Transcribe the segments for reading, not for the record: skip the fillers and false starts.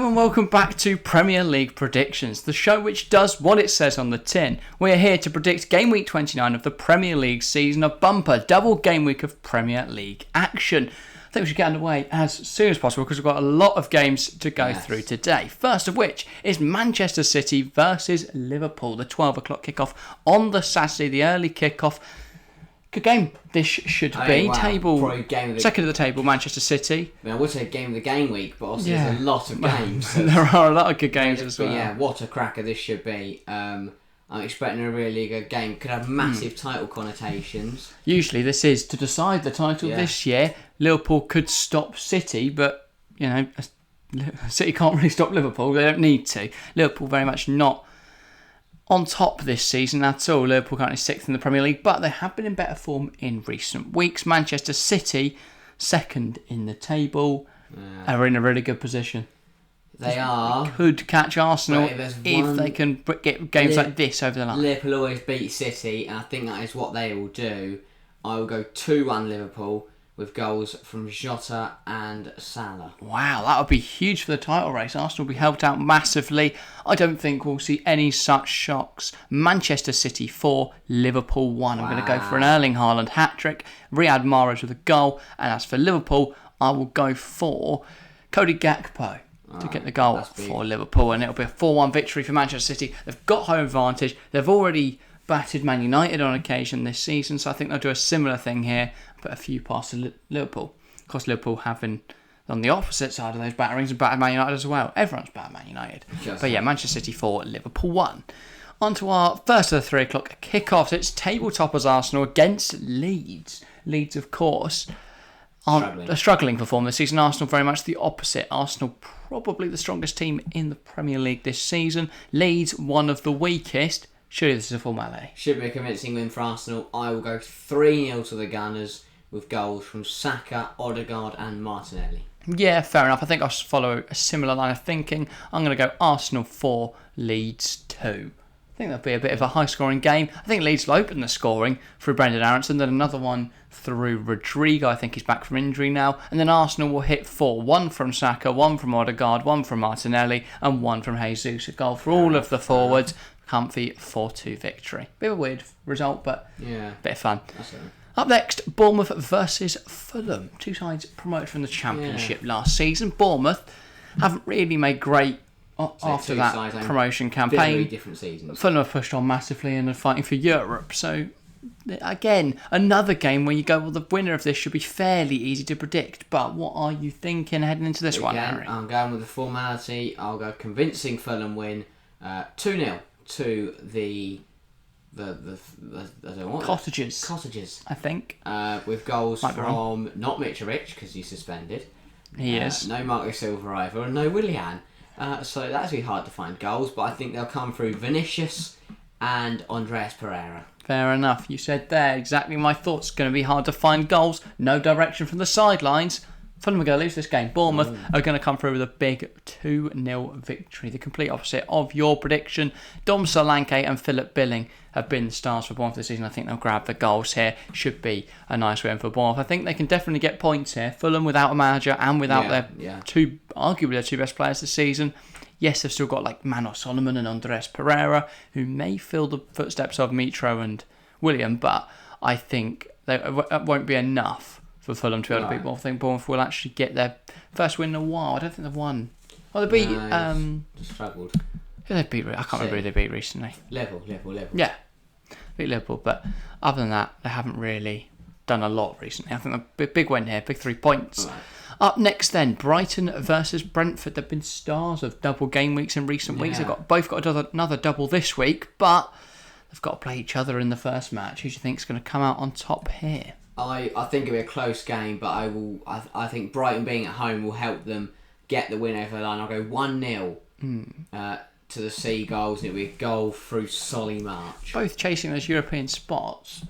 and welcome back to Premier League Predictions, the show which does what it says on the tin. We are here to predict Game Week 29 of the Premier League season, a bumper double game week of Premier League action. I think we should get underway as soon as possible because we've got a lot of games to go through today. First of which is Manchester City versus Liverpool, the 12 o'clock kickoff on the Saturday, the early kickoff. Good game this should be. Wow. Table second of the table, Manchester City. I would say game of the game week, but also there's a lot of games. There are a lot of good games as well. Yeah, what a cracker this should be. I'm expecting a really good game. Could have massive title connotations. Usually this is to decide the title this year. Liverpool could stop City, but you know, City can't really stop Liverpool. They don't need to. Liverpool very much not on top this season at all. Liverpool currently 6th in the Premier League, but they have been in better form in recent weeks. Manchester City, 2nd in the table, are in a really good position. They are. Could catch Arsenal if they can get games like this over the line. Liverpool always beat City, and I think that is what they will do. I will go 2-1 Liverpool with goals from Jota and Salah. Wow, that would be huge for the title race. Arsenal will be helped out massively. I don't think we'll see any such shocks. Manchester City 4, Liverpool 1. I'm going to go for an Erling Haaland hat-trick, Riyad Mahrez with a goal, and as for Liverpool, I will go for Cody Gakpo to get the goal for Liverpool, and it'll be a 4-1 victory for Manchester City. They've got home advantage. They've already battered Man United on occasion this season, so I think they'll do a similar thing here, put a few past Liverpool. Of course, Liverpool have been on the opposite side of those batterings and battered Man United as well. Everyone's battered Man United. But yeah, Manchester City 4, Liverpool 1. On to our first of the 3 o'clock kickoff. It's table toppers Arsenal against Leeds. Leeds, of course, aren't a struggling performer this season. Arsenal very much the opposite. Arsenal probably the strongest team in the Premier League this season. Leeds, one of the weakest. Surely this is a formality. Should be a convincing win for Arsenal. I will go 3-0 to the Gunners with goals from Saka, Odegaard and Martinelli. Yeah, fair enough. I think I'll follow a similar line of thinking. I'm going to go Arsenal 4, Leeds 2. I think that'll be a bit of a high-scoring game. I think Leeds will open the scoring through Brendan Aronson, then another one through Rodrigo. I think he's back from injury now. And then Arsenal will hit 4. 1 from Saka, 1 from Odegaard, 1 from Martinelli, and 1 from Jesus. A goal for all of the forwards. Comfy 4-2 victory. Bit of a weird result, but bit of fun. Up next, Bournemouth versus Fulham. Two sides promoted from the Championship last season. Bournemouth haven't really made great after that promotion campaign. Very different seasons. Fulham have pushed on massively and are fighting for Europe. So, again, another game where you go, well, the winner of this should be fairly easy to predict. But what are you thinking heading into this one, Henry? I'm going with the formality. I'll go convincing Fulham win 2-0 to the Cottagers, I think. With goals from not Mitrovic because he's suspended. He is. No Marco Silva either, and no Willian. So that's be hard to find goals, but I think they'll come through Vinicius and Andreas Pereira. Fair enough. You said there exactly my thoughts. Going to be hard to find goals. No direction from the sidelines. Fulham are going to lose this game. Bournemouth are going to come through with a big 2-0 victory. The complete opposite of your prediction. Dom Solanke and Philip Billing have been the stars for Bournemouth this season. I think they'll grab the goals here. Should be a nice win for Bournemouth. I think they can definitely get points here. Fulham without a manager and without arguably their two best players this season. Yes, they've still got like Mano Solomon and Andres Pereira, who may fill the footsteps of Mitro and William, but I think that won't be enough for Fulham to be able to beat Bournemouth. I think Bournemouth will actually get their first win in a while. I don't think they've won. Oh, they beat... just struggled. Who they beat? I can't remember who they beat recently. Level. Yeah, beat Liverpool. But other than that, they haven't really done a lot recently. I think a big win here, big 3 points. Right. Up next then, Brighton versus Brentford. They've been stars of double game weeks in recent weeks. They've both got another double this week, but they've got to play each other in the first match. Who do you think is going to come out on top here? I think it'll be a close game, but I think Brighton being at home will help them get the win over the line. I'll go 1-0 to the Seagulls, and it'll be a goal through Solly March. Both chasing those European spots.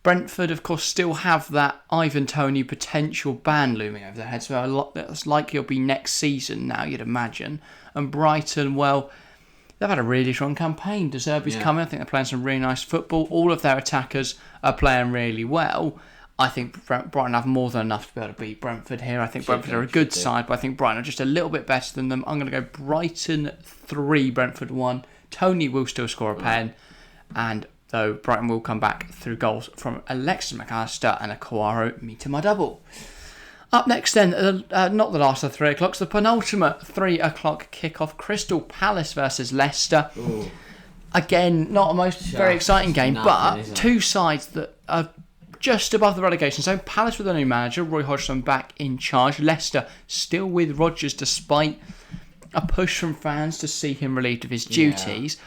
Brentford, of course, still have that Ivan Toney potential ban looming over their heads, so that's likely it'll be next season now, you'd imagine. And Brighton, well, they've had a really strong campaign. De Zerbi's coming. I think they're playing some really nice football. All of their attackers are playing really well. I think Brighton have more than enough to be able to beat Brentford here. I think Brentford are a good side, but I think Brighton are just a little bit better than them. I'm going to go Brighton 3, Brentford 1. Tony will still score a pen, and though Brighton will come back through goals from Alexis McAllister and a Kawaro my double. Up next then, not the last of 3 o'clocks, the penultimate 3 o'clock kickoff, Crystal Palace versus Leicester. Ooh. Again, not a very exciting game, but two sides that are just above the relegation. So Palace with a new manager, Roy Hodgson back in charge. Leicester still with Rodgers despite a push from fans to see him relieved of his duties.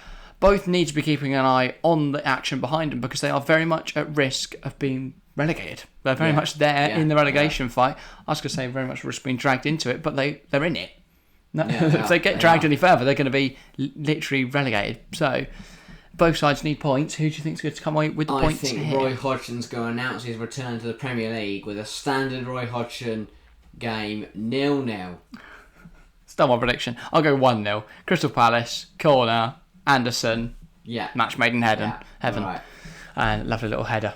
Both need to be keeping an eye on the action behind them because they are very much at risk of being relegated. They're very much there in the relegation fight. I was going to say very much risk being dragged into it, but they're in it. If they get dragged any further, they're going to be literally relegated. So both sides need points. Who do you think is going to come away with the points here? I think Roy Hodgson's going to announce his return to the Premier League with a standard Roy Hodgson game, 0-0. Still my prediction. I'll go 1-0. Crystal Palace, corner, Anderson. Yeah. Match made in heaven. Right. And lovely little header.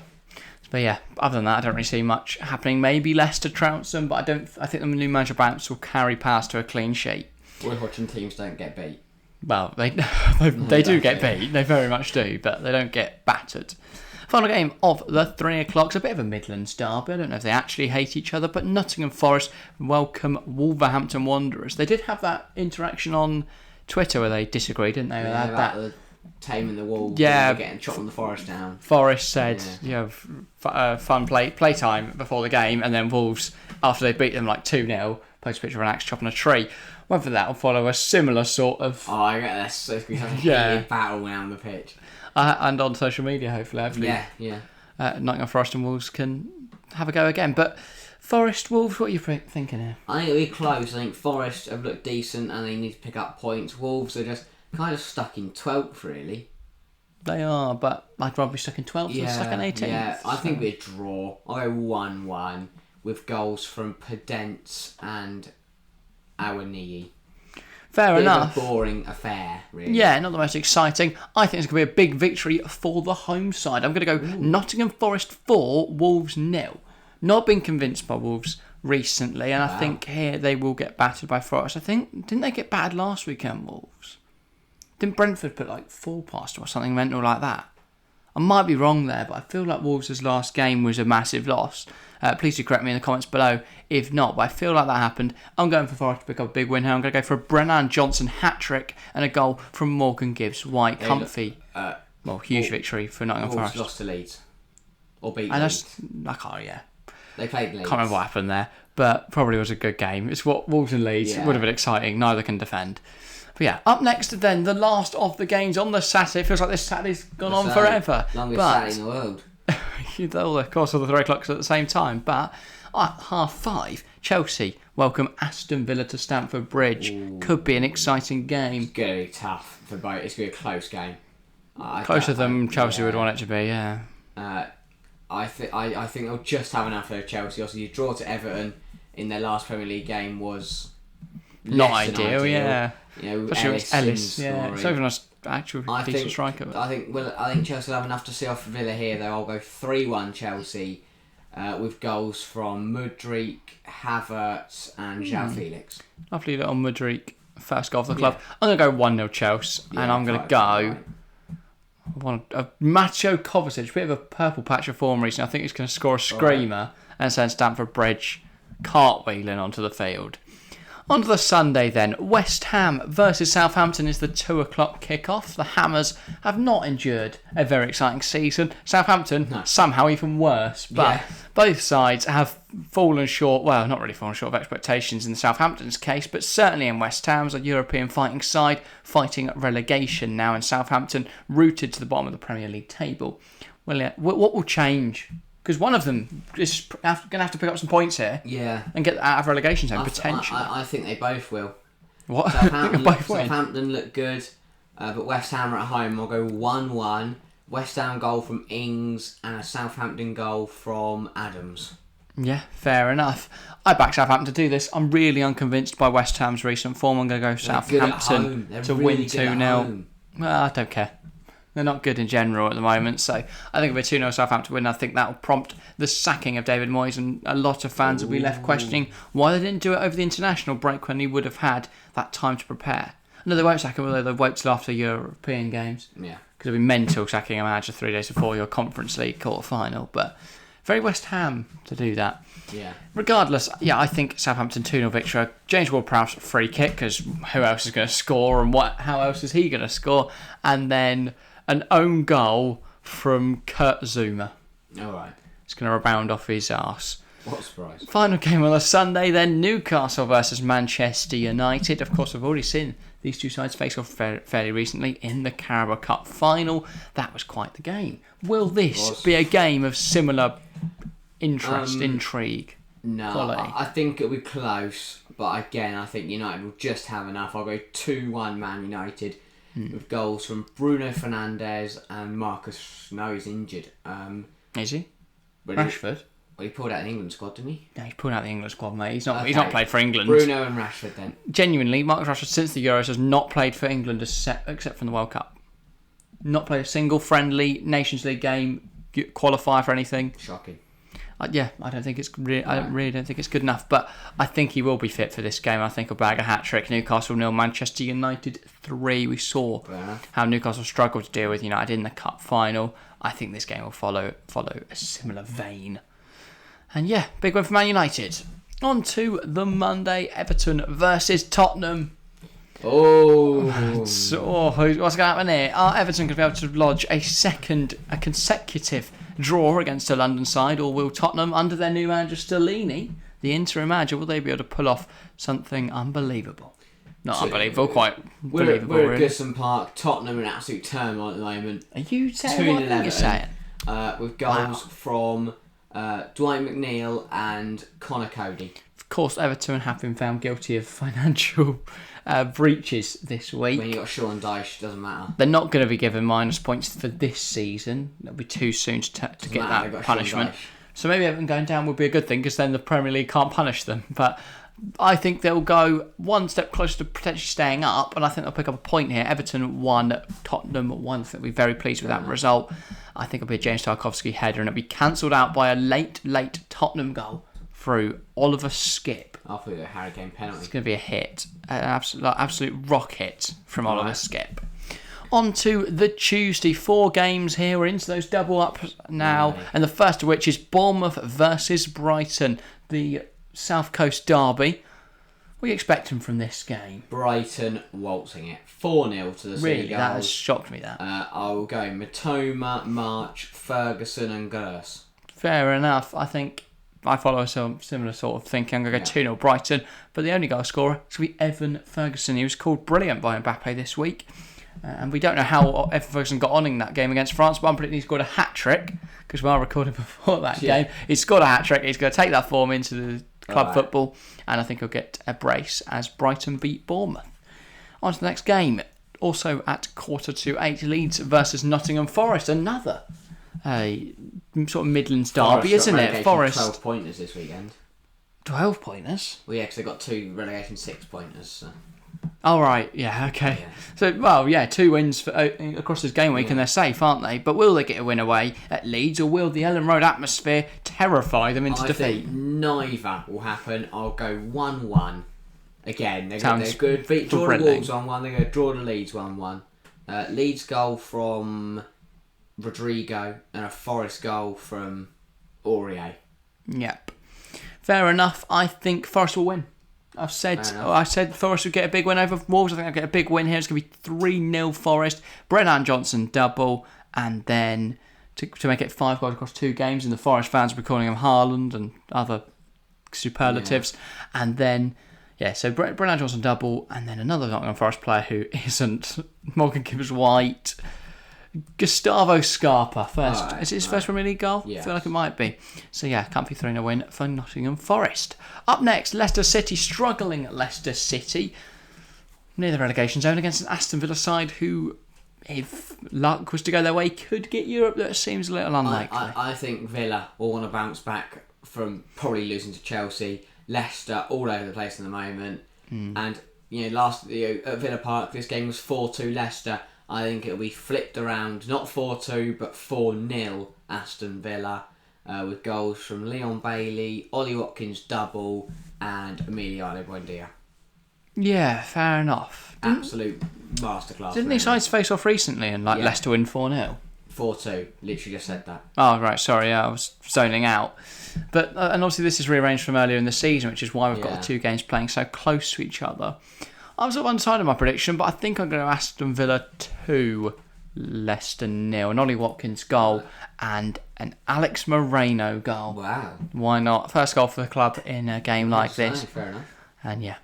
But yeah, other than that, I don't really see much happening. Maybe Leicester trounce them, but I think the new manager bounce will carry past to a clean sheet. Roy Hodgson teams don't get beat. Well, they do get beat. They very much do, but they don't get battered. Final game of the 3 o'clocks, a bit of a Midlands derby. I don't know if they actually hate each other, but Nottingham Forest welcome Wolverhampton Wanderers. They did have that interaction on Twitter where they disagreed, didn't they? Yeah, about the taming the wolves, getting shot on the Forest down. Forest said, fun playtime before the game, and then Wolves, after they beat them like 2-0, post a picture of an axe chopping a tree. Whether that will follow a similar sort of... Oh, I guess that's going to be a heated battle around the pitch. And on social media, hopefully. Yeah. Nottingham Forest and Wolves can have a go again. But Forest, Wolves, what are you thinking here? I think it'll be close. I think Forest have looked decent and they need to pick up points. Wolves are just kind of stuck in 12th, really. They are, but I'd rather be stuck in 12th than stuck in 18th. Yeah, I think we'd draw. I'll go 1-1 with goals from Podence and Awaniyi. Fair enough. A boring affair, really. Yeah, not the most exciting. I think it's going to be a big victory for the home side. I'm going to go Nottingham Forest 4, Wolves 0. Not been convinced by Wolves recently, and I think here they will get battered by Forest. I think, didn't they get battered last weekend, Wolves? Didn't Brentford put like 4 past them or something mental like that? I might be wrong there, but I feel like Wolves' last game was a massive loss. Please do correct me in the comments below if not, but I feel like that happened. I'm going for Forest to pick up a big win here. I'm going to go for a Brennan Johnson hat-trick and a goal from Morgan Gibbs-White. Comfy. Huge victory for Nottingham Forest. Lost to Leeds. Or beat Leeds. They played Leeds. Can't remember what happened there, but probably was a good game. It's what Wolves and Leeds would have been exciting. Neither can defend. But yeah, up next then, the last of the games on the Saturday. It feels like this Saturday's gone on forever. Longest Saturday in the world. All the course of the 3 o'clocks at the same time. But at 5:30, Chelsea welcome Aston Villa to Stamford Bridge. Ooh. Could be an exciting game. It's going to be tough for both. It's going to be a close game. Closer than Chelsea would want it to be, I think they'll just have enough for Chelsea. Also, your draw to Everton in their last Premier League game was not ideal. Yeah. Ellis. Yeah, it's even an actual decent striker. I think Chelsea will have enough to see off Villa here. They'll go 3-1 Chelsea with goals from Mudryk, Havertz and João Felix. Lovely little Mudryk first goal for the club. I'm going to go 1-0 Chelsea, and I'm going to go Matteo Kovacic, bit of a purple patch of form recently. I think he's going to score a screamer and send Stamford Bridge cartwheeling onto the field. On to the Sunday then. West Ham versus Southampton is the 2 o'clock kickoff. The Hammers have not endured a very exciting season. Southampton, somehow even worse. But both sides have fallen short, well, not really fallen short of expectations in Southampton's case, but certainly in West Ham's, a European fighting side, fighting relegation now, and Southampton rooted to the bottom of the Premier League table. Well, what will change? Because one of them is going to have to pick up some points here. Yeah. And get out of relegation zone, potentially. I think they both will. What? Southampton look good, but West Ham are at home. I'll go 1-1. West Ham goal from Ings and a Southampton goal from Adams. Yeah, fair enough. I back Southampton to do this. I'm really unconvinced by West Ham's recent form. I'm going to go Southampton to win 2-0. Well, I don't care. They're not good in general at the moment, so I think it'll be a 2-0 Southampton win. I think that will prompt the sacking of David Moyes, and a lot of fans will be left questioning why they didn't do it over the international break when he would have had that time to prepare. No, they won't sack him, although they'll wait till after European games. Yeah. Because it'll be mental sacking a manager 3 days before your Conference League quarter-final, but very West Ham to do that. Yeah. Regardless, yeah, I think Southampton 2-0 victory. James Ward-Prowse free kick, because who else is going to score, and how else is he going to score? And then an own goal from Kurt Zouma. All right. It's going to rebound off his arse. What a surprise. Final game on a Sunday then, Newcastle versus Manchester United. Of course, we've already seen these two sides face off fairly recently in the Carabao Cup final. That was quite the game. Will this be a game of similar interest, intrigue, No, quality? I think it'll be close, but again, I think United will just have enough. I'll go 2-1 Man United with goals from Bruno Fernandes and Marcus. No, he's injured. Is he? But Rashford? He pulled out the England squad, didn't he? No, he's pulling out the England squad, mate. He's not played for England. Bruno and Rashford then. Genuinely, Marcus Rashford, since the Euros, has not played for England except from the World Cup. Not played a single friendly Nations League game, qualifier for anything. Shocking. I don't think it's I really don't think it's good enough. But I think he will be fit for this game. I think he'll bag a hat trick. Newcastle 0, Manchester United 3. We saw how Newcastle struggled to deal with United in the cup final. I think this game will follow a similar vein. And yeah, big win for Man United. On to the Monday, Everton versus Tottenham. So, what's going to happen here? Are Everton going to be able to lodge a consecutive draw against a London side, or will Tottenham, under their new manager Stellini, the interim manager, will they be able to pull off something unbelievable? Not unbelievable, quite believable. We're at Goodison Park. Tottenham in absolute turmoil at the moment. Are you saying what you're saying? With goals from Dwight McNeil and Connor Cody. Of course, Everton have been found guilty of financial breaches this week. When you got Sean Dyche, doesn't matter. They're not going to be given minus points for this season. It'll be too soon to get that punishment. So maybe Everton going down would be a good thing, because then the Premier League can't punish them. But I think they'll go one step closer to potentially staying up, and I think they'll pick up a point here. Everton 1, Tottenham 1. I think we'll be very pleased with that result. I think it'll be a James Tarkowski header, and it'll be cancelled out by a late Tottenham goal through Oliver Skipp. I'll put a Harry Kane penalty. It's going to be a hit. An absolute rock hit from Oliver Skipp. On to the Tuesday. 4 games here. We're into those double ups now. And the first of which is Bournemouth versus Brighton. The South Coast derby. What are you expecting from this game? Brighton waltzing it. 4-0 to the Seagulls. Really, that has shocked me, that. I will go Matoma, March, Ferguson and Gers. Fair enough. I think I follow some similar sort of thinking. I'm going to go 2-0 Brighton. But the only goal scorer is going to be Evan Ferguson. He was called brilliant by Mbappe this week. And we don't know how Evan Ferguson got on in that game against France, but I'm predicting he scored a hat-trick, because we are recording before that game. He scored a hat-trick. He's going to take that form into the club football, and I think he'll get a brace as Brighton beat Bournemouth. On to the next game. Also at 7:45, Leeds versus Nottingham Forest. Another sort of Midlands derby, isn't it? Forest. 12 pointers this weekend. 12 pointers? Well, yeah, because they got 2 relegation 6 pointers. So. Oh, right. Yeah, okay. Yeah. So, well, yeah, 2 wins across this game week, and they're safe, aren't they? But will they get a win away at Leeds, or will the Ellen Road atmosphere terrify them into defeat? I think neither will happen. I'll go 1-1. Again, they're good. Draw the Wolves 1-1. They're going to draw the Leeds 1-1. Leeds goal from Rodrigo, and a Forest goal from Aurier. Yep. Fair enough. I think Forest will win. I said Forest would get a big win over Wolves. I think I'll get a big win here. It's going to be 3-0 Forest. Brennan Johnson double, and then to make it 5 goals across 2 games, and the Forest fans will be calling him Haaland and other superlatives. Yeah. And then, so Brennan Johnson double, and then another Nottingham Forest player who isn't Morgan Gibbs-White. Gustavo Scarpa first. Is it his first Premier League goal? Yes. I feel like it might be. So yeah, comfy 3-0 win for Nottingham Forest. Up next, Leicester City, struggling Leicester City. Near the relegation zone against an Aston Villa side who, if luck was to go their way, could get Europe. That seems a little unlikely. I think Villa will want to bounce back from probably losing to Chelsea. Leicester all over the place at the moment. And, at Villa Park, this game was 4-2 Leicester. I think it'll be flipped around, not 4-2, but 4-0 Aston Villa, with goals from Leon Bailey, Ollie Watkins double, and Emiliano Buendia. Yeah, fair enough. Absolute masterclass. Didn't these sides face off recently and Leicester win 4-0? 4-2. Literally just said that. Oh, right, sorry, I was zoning out. But and obviously this is rearranged from earlier in the season, which is why we've got the two games playing so close to each other. I was sort of undecided on my prediction, but I think I'm going to Aston Villa 2, Leicester 0. An Ollie Watkins goal and an Alex Moreno goal. Wow. Why not? First goal for the club in a game like this. Fair enough. And yeah,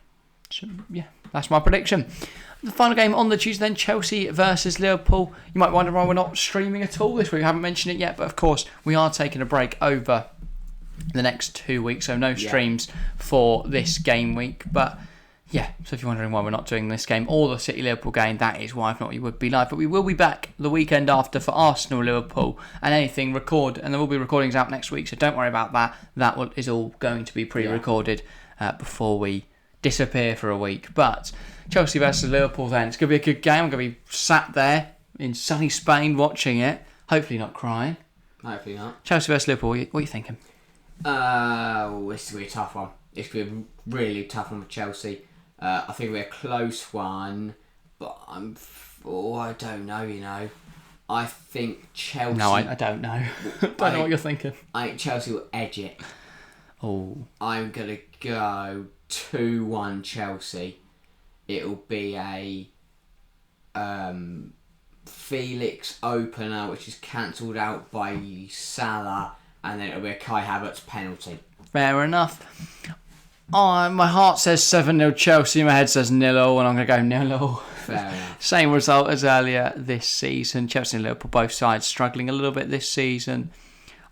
that's my prediction. The final game on the Tuesday then, Chelsea versus Liverpool. You might wonder why we're not streaming at all this week. We haven't mentioned it yet, but of course we are taking a break over the next 2 weeks, so no streams for this game week. But yeah, so if you're wondering why we're not doing this game or the City Liverpool game, that is why. If not, we would be live. But we will be back the weekend after for Arsenal Liverpool and anything and there will be recordings out next week, so don't worry about that. That is all going to be pre-recorded before we disappear for a week. But Chelsea versus Liverpool then, it's going to be a good game. I'm going to be sat there in sunny Spain watching it, hopefully not crying. Hopefully not. Chelsea versus Liverpool, what are you thinking? It's going to be a tough one. It's going to be a really tough one for Chelsea. I think it'll be a close one, but I don't know, I think Chelsea... No, I don't know. Don't know what you're thinking. I think Chelsea will edge it. Oh. I'm going to go 2-1 Chelsea. It'll be a Felix opener, which is cancelled out by Salah, and then it'll be a Kai Havertz penalty. Fair enough. My heart says 7-0 Chelsea, my head says 0-0, and I'm going to go 0-0. Fair enough. Same result as earlier this season. Chelsea and Liverpool, both sides struggling a little bit this season.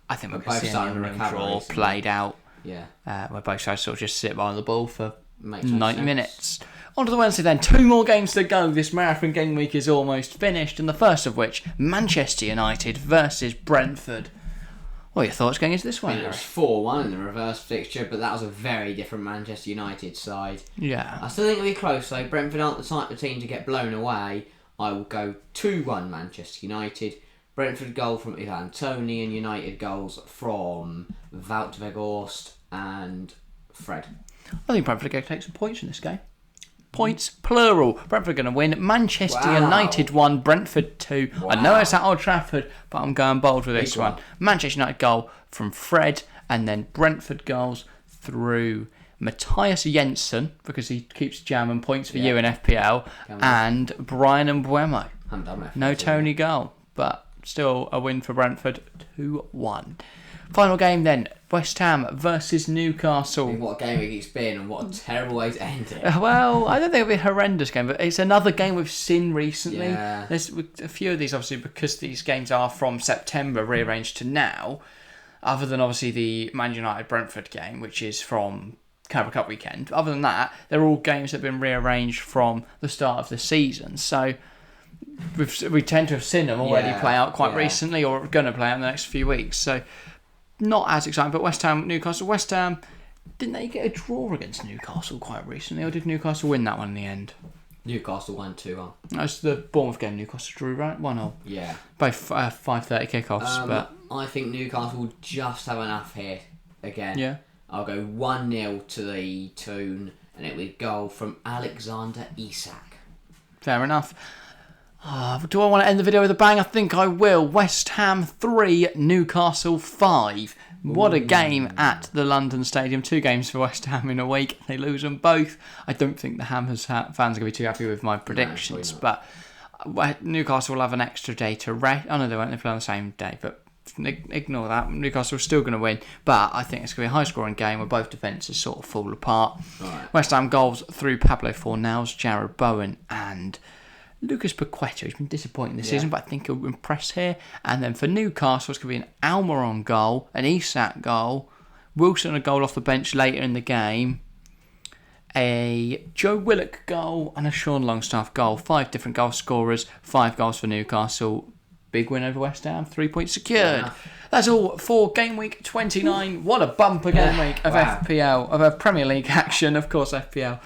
I think we're going to see a draw played out. Yeah. Where both sides sort of just sit behind the ball for 90 sense. minutes. On to the Wednesday then. 2 more games to go. This marathon game week is almost finished, and the first of which, Manchester United versus Brentford. What are your thoughts going into this one, It was 4-1 in the reverse fixture, but that was a very different Manchester United side. Yeah. I still think it'll be close though. Brentford aren't the type of team to get blown away. I will go 2-1 Manchester United. Brentford goal from Ivan Toney and United goals from Wout Weghorst and Fred. I think Brentford are going to take some points in this game. Points, plural. Brentford are going to win. Manchester United 1, Brentford 2. Wow. I know it's at Old Trafford, but I'm going bold with this one. Manchester United goal from Fred, and then Brentford goals through Matthias Jensen, because he keeps jamming points for you in FPL, and Brian Mbeumo. I'm done with No Tony goal, but still a win for Brentford, 2-1. Final game then, West Ham versus Newcastle. What a game it's been, and what a terrible way to end it. Well, I don't think it'll be a horrendous game, but it's another game we've seen recently. Yeah. There's a few of these, obviously, because these games are from September, rearranged to now, other than, obviously, the Man United-Brentford game, which is from Carabao Cup weekend. Other than that, they're all games that have been rearranged from the start of the season. So we tend to have seen them already play out quite recently, or are going to play out in the next few weeks. So not as exciting, but West Ham, Newcastle. West Ham, didn't they get a draw against Newcastle quite recently, or did Newcastle win that one in the end? Newcastle won 2-1. That's the Bournemouth game. Newcastle drew, right? 1-0. Yeah. Both 5:30 kickoffs, but I think Newcastle will just have enough here again. yeah. I'll go 1-0 to the Toon, and it will be a goal from Alexander Isak. Fair enough. Do I want to end the video with a bang? I think I will. West Ham 3, Newcastle 5. What a game at the London Stadium. 2 games for West Ham in a week. They lose them both. I don't think the Hammers fans are going to be too happy with my predictions, but Newcastle will have an extra day to rest. Oh no, they won't. They play on the same day, but ignore that. Newcastle's still going to win, but I think it's going to be a high-scoring game where both defences sort of fall apart. Right. West Ham goals through Pablo Fornals, Jared Bowen, and Lucas Paqueta. He's been disappointing this season, but I think he'll impress here. And then for Newcastle, it's going to be an Almiron goal, an Isak goal, Wilson a goal off the bench later in the game, a Joe Willock goal, and a Sean Longstaff goal. 5 different goal scorers, 5 goals for Newcastle. Big win over West Ham, 3 points secured. That's all for Game Week 29. What a bumper game week of FPL, of Premier League action. Of course, FPL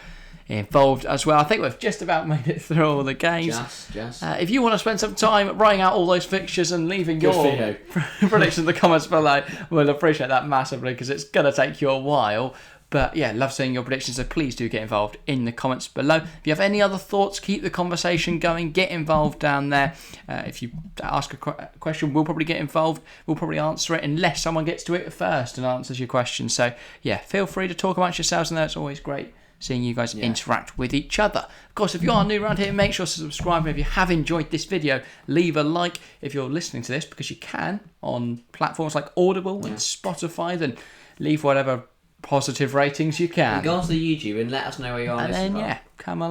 involved as well. I think we've just about made it through all the games. Just. If you want to spend some time writing out all those fixtures and leaving Good for your predictions in the comments below, we'll appreciate that massively because it's going to take you a while. But yeah, love seeing your predictions, so please do get involved in the comments below. If you have any other thoughts, keep the conversation going, get involved down there. If you ask a question, we'll probably get involved. We'll probably answer it unless someone gets to it first and answers your question. So yeah, feel free to talk amongst yourselves in there. It's always great seeing you guys interact with each other. Of course, if you are new around here, make sure to subscribe. If you have enjoyed this video, leave a like. If you're listening to this, because you can on platforms like Audible and Spotify, then leave whatever positive ratings you can. Go on to the YouTube and let us know where you are. And then, come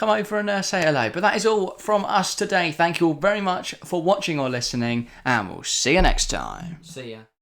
over and say hello. But that is all from us today. Thank you all very much for watching or listening, and we'll see you next time. See ya.